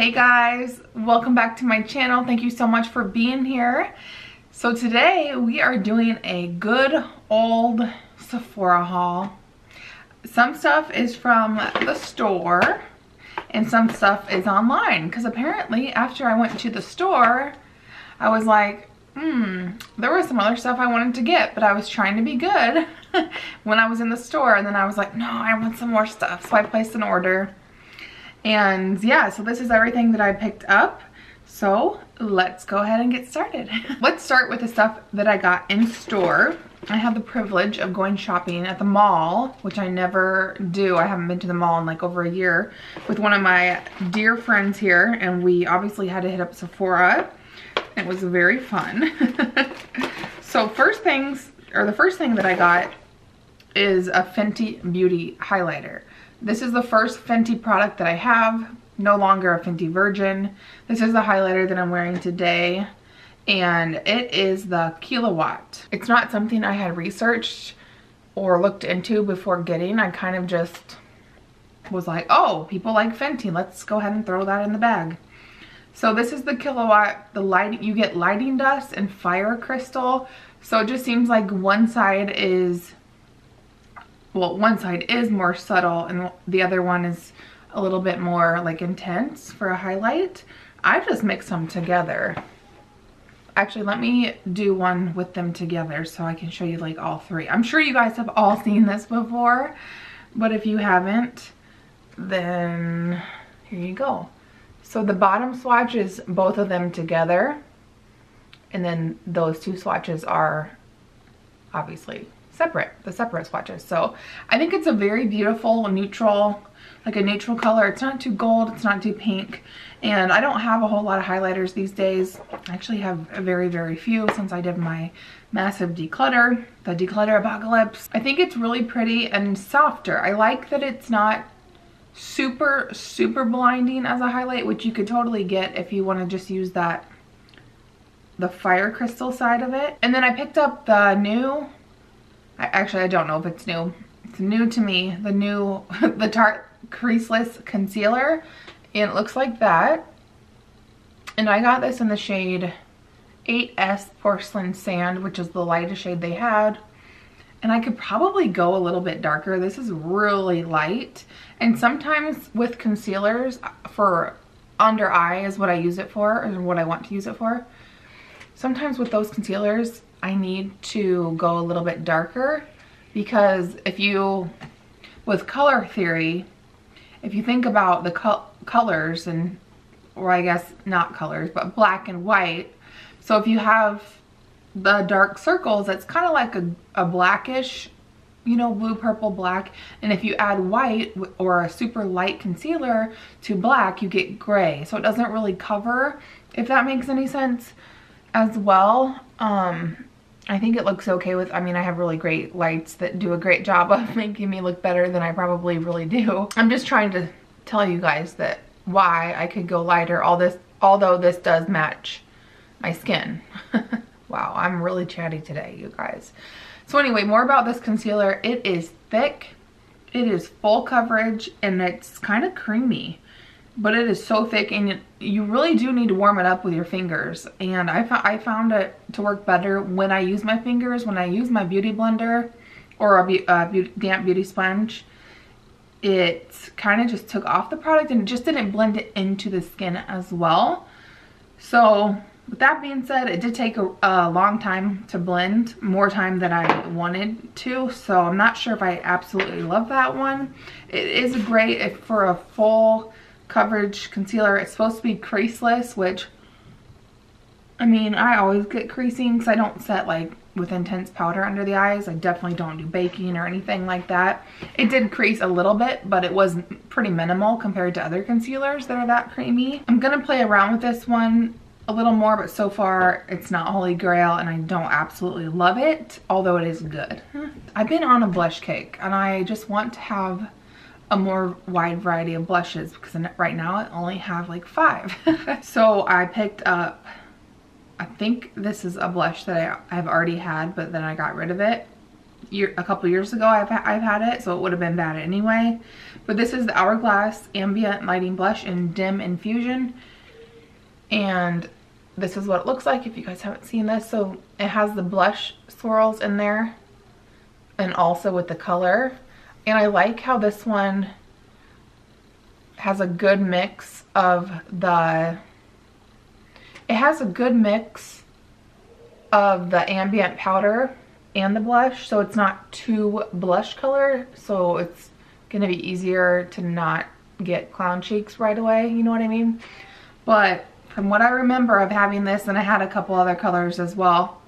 Hey guys, welcome back to my channel. Thank you so much for being here. So today we are doing a good old Sephora haul. Some stuff is from the store and some stuff is online because apparently after I went to the store I was like, there was some other stuff I wanted to get, but I was trying to be good when I was in the store, and then I was like, no, I want some more stuff. So I placed an order. And yeah, so this is everything that I picked up. So let's go ahead and get started. Let's start with the stuff that I got in store. I had the privilege of going shopping at the mall, which I never do. I haven't been to the mall in like over a year, with one of my dear friends here, and we obviously had to hit up Sephora. It was very fun. So the first thing that I got is a Fenty Beauty highlighter. This is the first Fenty product that I have, no longer a Fenty virgin. This is the highlighter that I'm wearing today, and it is the Kilowatt. It's not something I had researched or looked into before getting. I kind of just was like, oh, people like Fenty, let's go ahead and throw that in the bag. So this is the Kilowatt. You get lighting dust and fire crystal. So it just seems like one side is more subtle and the other one is a little bit more like intense for a highlight. I just mixed them together. Actually, let me do one with them together so I can show you like all three. I'm sure you guys have all seen this before, but if you haven't, then here you go. So the bottom swatch is both of them together, and then those two swatches are obviously separate, the separate swatches. So I think it's a very beautiful neutral, like a neutral color. It's not too gold, it's not too pink, and I don't have a whole lot of highlighters these days. I actually have very, very few since I did my massive declutter, the declutter apocalypse. I think it's really pretty and softer. I like that it's not super blinding as a highlight, which you could totally get if you want to just use the fire crystal side of it. And then I picked up the new, actually I don't know if it's new, it's new to me, the Tarte Creaseless Concealer, and it looks like that. And I got this in the shade 8S Porcelain Sand, which is the lightest shade they had. And I could probably go a little bit darker. This is really light. And sometimes with concealers, for under eye is what I use it for, or what I want to use it for. Sometimes with those concealers, I need to go a little bit darker, because with color theory, if you think about the colors, or I guess not colors, but black and white. So if you have the dark circles, that's kind of like a blackish, you know, blue, purple, black. And if you add white or a super light concealer to black, you get gray. So it doesn't really cover, if that makes any sense as well. I think it looks okay with, I mean, I have really great lights that do a great job of making me look better than I probably really do. I'm just trying to tell you guys that why I could go lighter, although this does match my skin. Wow, I'm really chatty today, you guys. So anyway, more about this concealer. It is thick, it is full coverage, and it's kind of creamy, but it is so thick, and you really do need to warm it up with your fingers. And I found it to work better when I use my fingers. When I use my beauty blender or a damp beauty sponge, it kind of just took off the product and it just didn't blend it into the skin as well. So with that being said, it did take a long time to blend, more time than I wanted to. So I'm not sure if I absolutely love that one. It is great for a full coverage concealer. It's supposed to be creaseless, which, I mean, I always get creasing because I don't set like with intense powder under the eyes. I definitely don't do baking or anything like that. It did crease a little bit, but it was pretty minimal compared to other concealers that are that creamy. I'm gonna play around with this one a little more, but so far it's not holy grail and I don't absolutely love it, although it is good. I've been on a blush kick and I just want to have a more wide variety of blushes, because right now I only have like 5. So I picked up, I think this is a blush that I've already had, but then I got rid of it. a couple years ago I've had it, so it would have been bad anyway. But this is the Hourglass Ambient Lighting Blush in Dim Infusion. And this is what it looks like if you guys haven't seen this. So it has the blush swirls in there and also with the color. And I like how this one has a good mix of the, it has a good mix of the ambient powder and the blush, so it's not too blush color, so it's gonna be easier to not get clown cheeks right away, you know what I mean? But from what I remember of having this, and I had a couple other colors as well,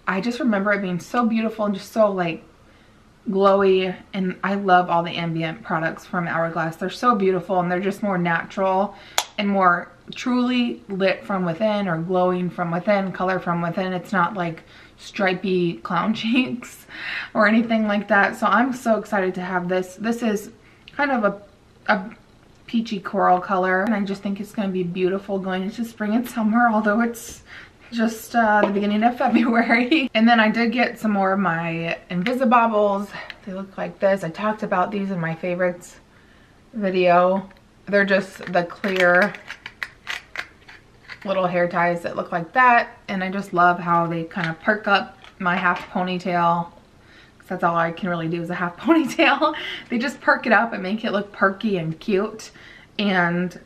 I just remember it being so beautiful and just so like glowy. And I love all the ambient products from Hourglass. They're so beautiful and they're just more natural and more truly lit from within, or glowing from within, color from within. It's not like stripy clown cheeks or anything like that. So I'm so excited to have this. This is kind of a peachy coral color, and I just think it's going to be beautiful going into spring and summer, although it's just the beginning of February. And then I did get some more of my Invisibobbles. They look like this. I talked about these in my favorites video. They're just the clear little hair ties that look like that, and I just love how they kind of perk up my half ponytail, because that's all I can really do is a half ponytail. They just perk it up and make it look perky and cute. And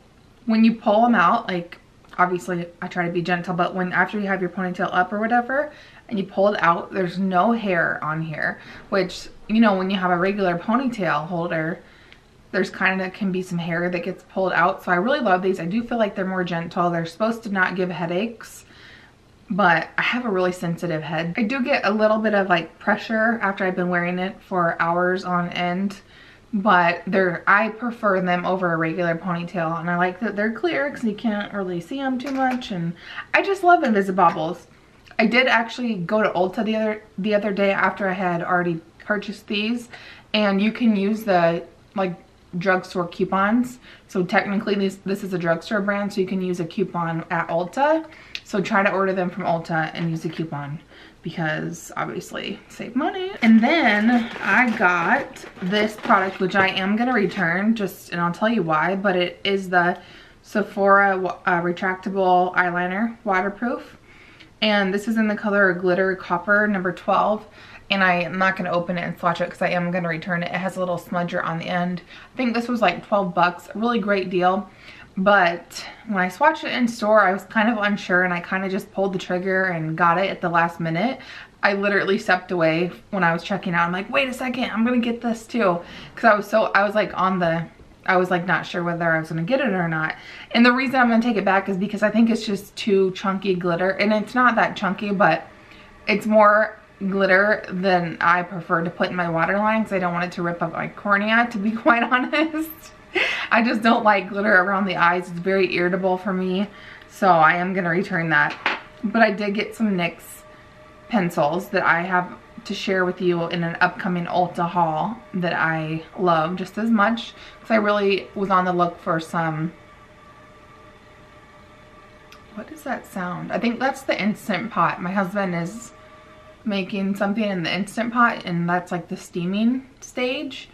when you pull them out, like, obviously I try to be gentle, but when after you have your ponytail up or whatever and you pull it out, there's no hair on here, which, you know, when you have a regular ponytail holder, there's kind of can be some hair that gets pulled out. So I really love these. I do feel like they're more gentle. They're supposed to not give headaches, but I have a really sensitive head. I do get a little bit of like pressure after I've been wearing it for hours on end, but I prefer them over a regular ponytail, and I like that they're clear because you can't really see them too much. And I just love Invisibobbles. I did actually go to Ulta the other day after I had already purchased these, and you can use the like drugstore coupons. So technically this is a drugstore brand, so you can use a coupon at Ulta. So try to order them from Ulta and use a coupon, because obviously save money. And then I got this product, which I am gonna return, and I'll tell you why, but it is the Sephora retractable eyeliner, waterproof. And this is in the color Glitter Copper number 12. And I am not going to open it and swatch it because I am going to return it. It has a little smudger on the end. I think this was like 12 bucks, a really great deal. But when I swatched it in store, I was kind of unsure, and I kind of just pulled the trigger and got it at the last minute. I literally stepped away when I was checking out. I'm like, wait a second, I'm going to get this too. Because I was like not sure whether I was going to get it or not. And the reason I'm going to take it back is because I think it's just too chunky glitter. And it's not that chunky, but it's more glitter than I prefer to put in my waterline, because I don't want it to rip up my cornea, to be quite honest. I just don't like glitter around the eyes. It's very irritable for me. So I am going to return that. But I did get some NYX pencils that I have to share with you in an upcoming Ulta haul that I love just as much, because I really was on the look for some, what is that sound? I think that's the Instant Pot. My husband is making something in the Instant Pot, and that's like the steaming stage.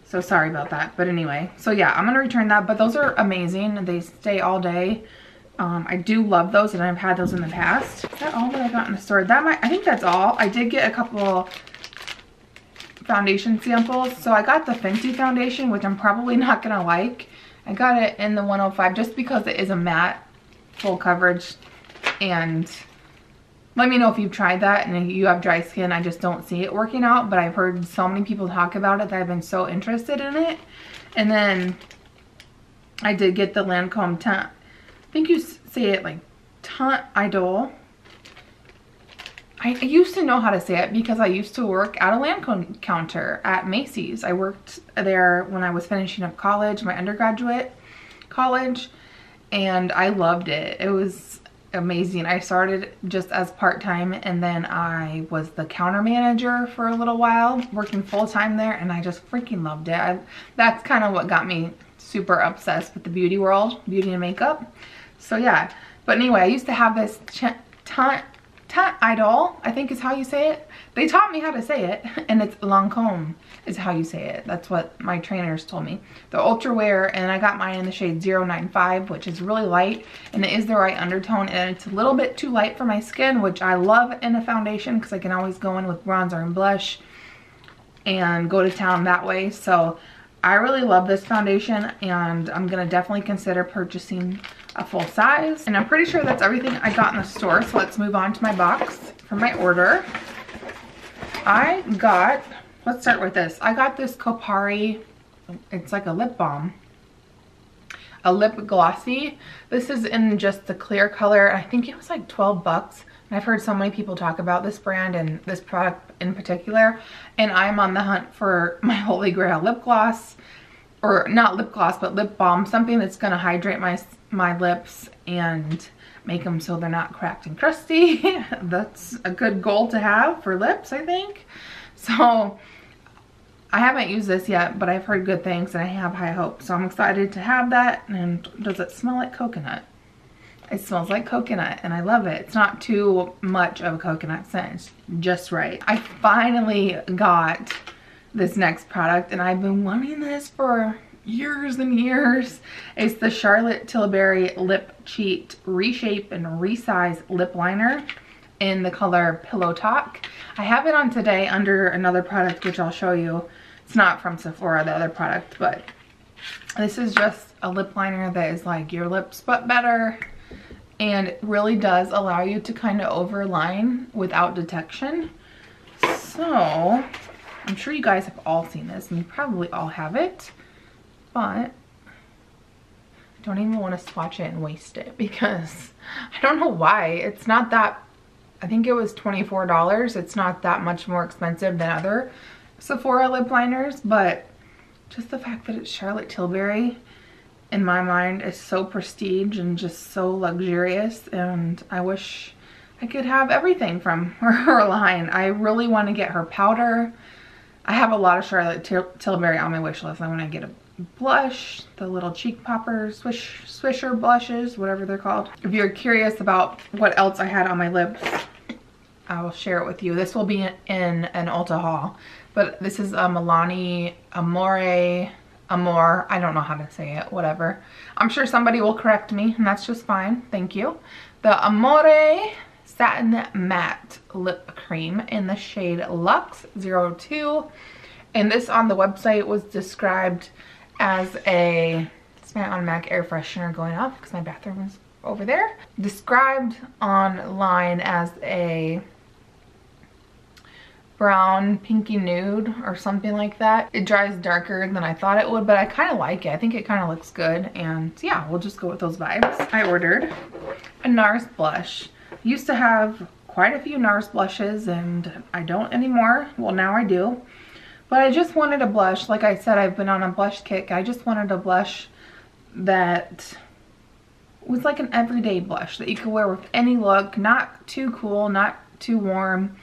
So sorry about that. But anyway, so yeah, I'm gonna return that. But those are amazing. They stay all day. I do love those, and I've had those in the past. Is that all that I got in the store? I think that's all. I did get a couple foundation samples. So I got the Fenty foundation, which I'm probably not gonna like. I got it in the 105 just because it is a matte full coverage. And let me know if you've tried that and if you have dry skin. I just don't see it working out, but I've heard so many people talk about it that I've been so interested in it. And then I did get the Lancome I think you say it like Teint Idole. I used to know how to say it because I used to work at a Lancome counter at Macy's. I worked there when I was finishing up college, my undergraduate college, and I loved it. It was amazing. I started just as part-time, and then I was the counter manager for a little while, working full-time there, and I just freaking loved it. That's kind of what got me super obsessed with the beauty world, beauty and makeup. So yeah, but anyway, I used to have this Idol, I think is how you say it. They taught me how to say it, and it's Lancome is how you say it. That's what my trainers told me. The Ultra Wear, and I got mine in the shade 095, which is really light, and it is the right undertone, and it's a little bit too light for my skin, which I love in a foundation because I can always go in with bronzer and blush and go to town that way. So I really love this foundation, and I'm gonna definitely consider purchasing a full size. And I'm pretty sure that's everything I got in the store. So let's move on to my box for my order. I got, let's start with this. I got this Kopari, it's like a lip balm, a lip glossy. This is in just the clear color. I think it was like 12 bucks. And I've heard so many people talk about this brand and this product in particular. And I'm on the hunt for my holy grail lip gloss, or not lip gloss, but lip balm, something that's gonna hydrate my lips and make them so they're not cracked and crusty. That's a good goal to have for lips, I think. So I haven't used this yet, but I've heard good things and I have high hopes. So I'm excited to have that. And does it smell like coconut? It smells like coconut and I love it. It's not too much of a coconut scent, it's just right. I finally got this next product and I've been wanting this for years and years. It's the Charlotte Tilbury Lip Cheat Reshape and Resize Lip Liner in the color Pillow Talk. I have it on today under another product, which I'll show you. It's not from Sephora, the other product, but this is just a lip liner that is like your lips but better, and it really does allow you to kind of overline without detection. So I'm sure you guys have all seen this and you probably all have it, but I don't even want to swatch it and waste it because I don't know why. It's not that, I think it was $24. It's not that much more expensive than other Sephora lip liners, but just the fact that it's Charlotte Tilbury in my mind is so prestige and just so luxurious, and I wish I could have everything from her line. I really want to get her powder. I have a lot of Charlotte Tilbury on my wish list. I want to get a blush, the little cheek poppers, swisher blushes, whatever they're called. If you're curious about what else I had on my lips, I will share it with you. This will be in an Ulta haul, but this is a Milani Amore, I don't know how to say it, whatever. I'm sure somebody will correct me and that's just fine, thank you. The Amore Satin Matte Lip Cream in the shade Luxe 02. And this on the website was described as a, it's my automatic air freshener going off because my bathroom is over there. Described online as a brown pinky nude or something like that. It dries darker than I thought it would, but I kind of like it. I think it kind of looks good, and yeah, we'll just go with those vibes. I ordered a NARS blush. Used to have quite a few NARS blushes and I don't anymore. Well, now I do. But I just wanted a blush. Like I said, I've been on a blush kick. I just wanted a blush that was like an everyday blush that you could wear with any look. Not too cool, not too warm.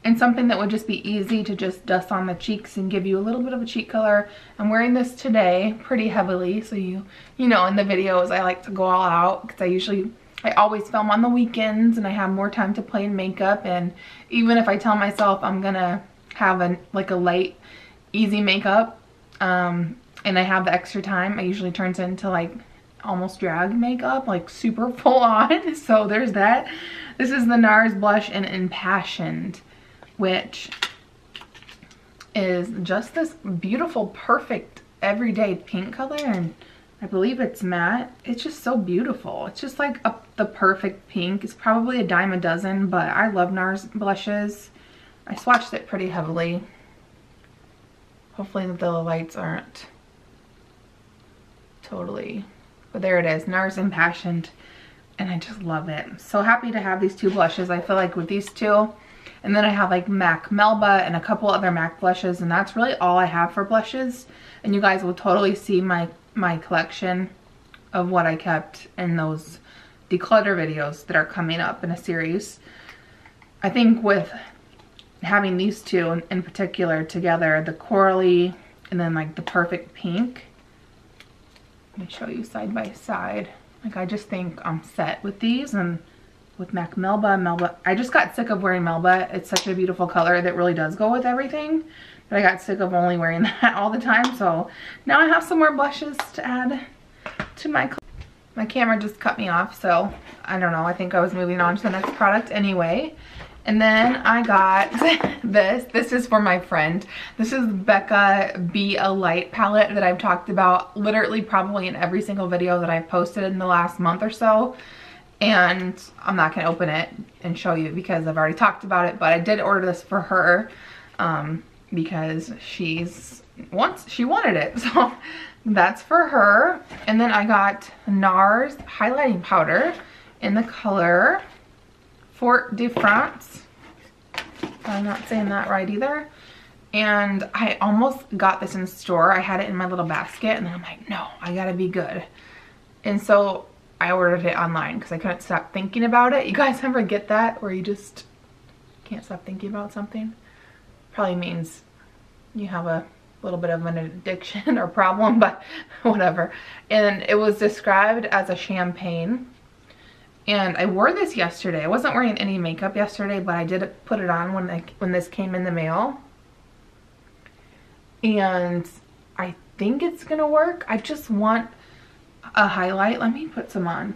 And something that would just be easy to just dust on the cheeks and give you a little bit of a cheek color. I'm wearing this today pretty heavily. So you know, in the videos I like to go all out because I always film on the weekends and I have more time to play in makeup. And even if I tell myself I'm gonna have a light, easy makeup, and I have the extra time, it usually turns into like almost drag makeup, like super full on. So there's that. This is the NARS blush in Impassioned, which is just this beautiful, perfect, everyday pink color, and I believe it's matte. It's just so beautiful. It's just like the perfect pink. It's probably a dime a dozen, but I love NARS blushes. I swatched it pretty heavily. Hopefully the lights aren't totally, but there it is, NARS Impassioned, and I just love it. I'm so happy to have these two blushes. I feel like with these two, and then I have like MAC Melba and a couple other MAC blushes, and that's really all I have for blushes. And you guys will totally see my collection of what I kept in those declutter videos that are coming up in a series. I think with having these two in particular together, the corally and then like the perfect pink, let me show you side by side. Like I just think I'm set with these, and with MAC Melba. I just got sick of wearing Melba. It's such a beautiful color that really does go with everything. But I got sick of only wearing that all the time. So now I have some more blushes to add to my camera just cut me off. So I don't know. I think I was moving on to the next product anyway. And then I got this. This is for my friend. This is Becca Be a Light palette that I've talked about literally probably in every single video that I've posted in the last month or so. And I'm not going to open it and show you because I've already talked about it. But I did order this for her because she wanted it. So that's for her. And then I got NARS highlighting powder in the color Fort de France. I'm not saying that right either. And I almost got this in the store. I had it in my little basket and then I'm like, no, I gotta be good. And so I ordered it online because I couldn't stop thinking about it. You guys ever get that where you just can't stop thinking about something? Probably means you have a little bit of an addiction or problem, but whatever. And it was described as a champagne. And I wore this yesterday. I wasn't wearing any makeup yesterday, but I did put it on when this came in the mail. And I think it's gonna work. I just want a highlight. Let me put some on.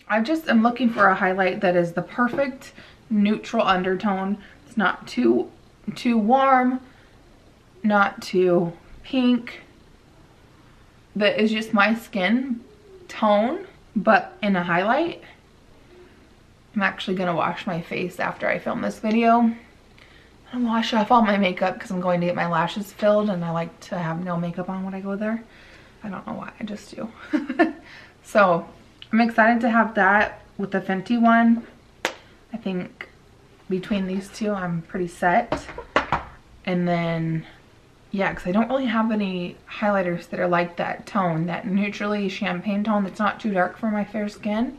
I just am looking for a highlight that is the perfect neutral undertone. It's not too warm, not too pink. That is just my skin tone, but in a highlight. I'm actually gonna wash my face after I film this video. I'm gonna wash off all my makeup because I'm going to get my lashes filled and I like to have no makeup on when I go there. I don't know why, I just do. So I'm excited to have that with the Fenty one. I think between these two I'm pretty set. And then yeah, because I don't really have any highlighters that are like that tone, that neutrally champagne tone that's not too dark for my fair skin.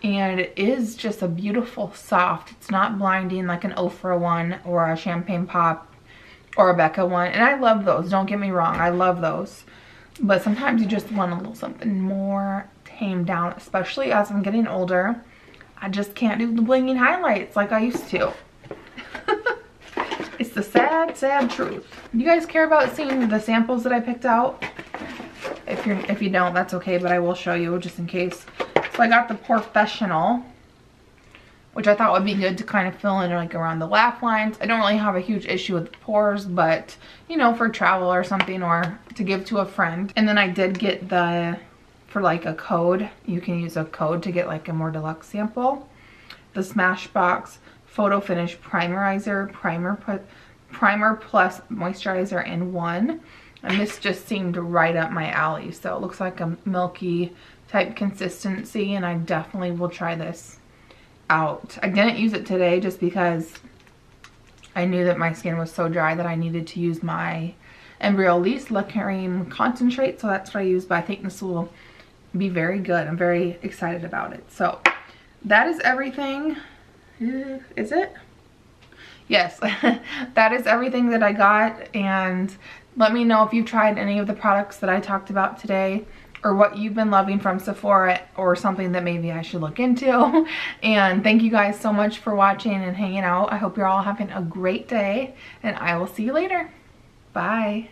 And it is just a beautiful soft. It's not blinding like an Ofra one or a Champagne Pop or a Becca one. And I love those, don't get me wrong, I love those. But sometimes you just want a little something more tamed down, especially as I'm getting older. I just can't do the blinging highlights like I used to. It's the sad, sad truth. Do you guys care about seeing the samples that I picked out? If you don't, that's okay, but I will show you just in case. So I got the Professional, which I thought would be good to kind of fill in like around the laugh lines. I don't really have a huge issue with the pores, but you know, for travel or something or to give to a friend. And then I did get for like a code, you can use a code to get like a more deluxe sample. The Smashbox Photo Finish Primerizer, Primer plus Moisturizer in one. And this just seemed right up my alley. So it looks like a milky type consistency and I definitely will try this out. I didn't use it today just because I knew that my skin was so dry that I needed to use my Embryolisse La Creme Concentrate. So that's what I used, but I think this will be very good. I'm very excited about it. So that is everything. Is it? Yes, that is everything that I got. And let me know if you've tried any of the products that I talked about today or what you've been loving from Sephora or something that maybe I should look into. And thank you guys so much for watching and hanging out. I hope you're all having a great day and I will see you later. Bye.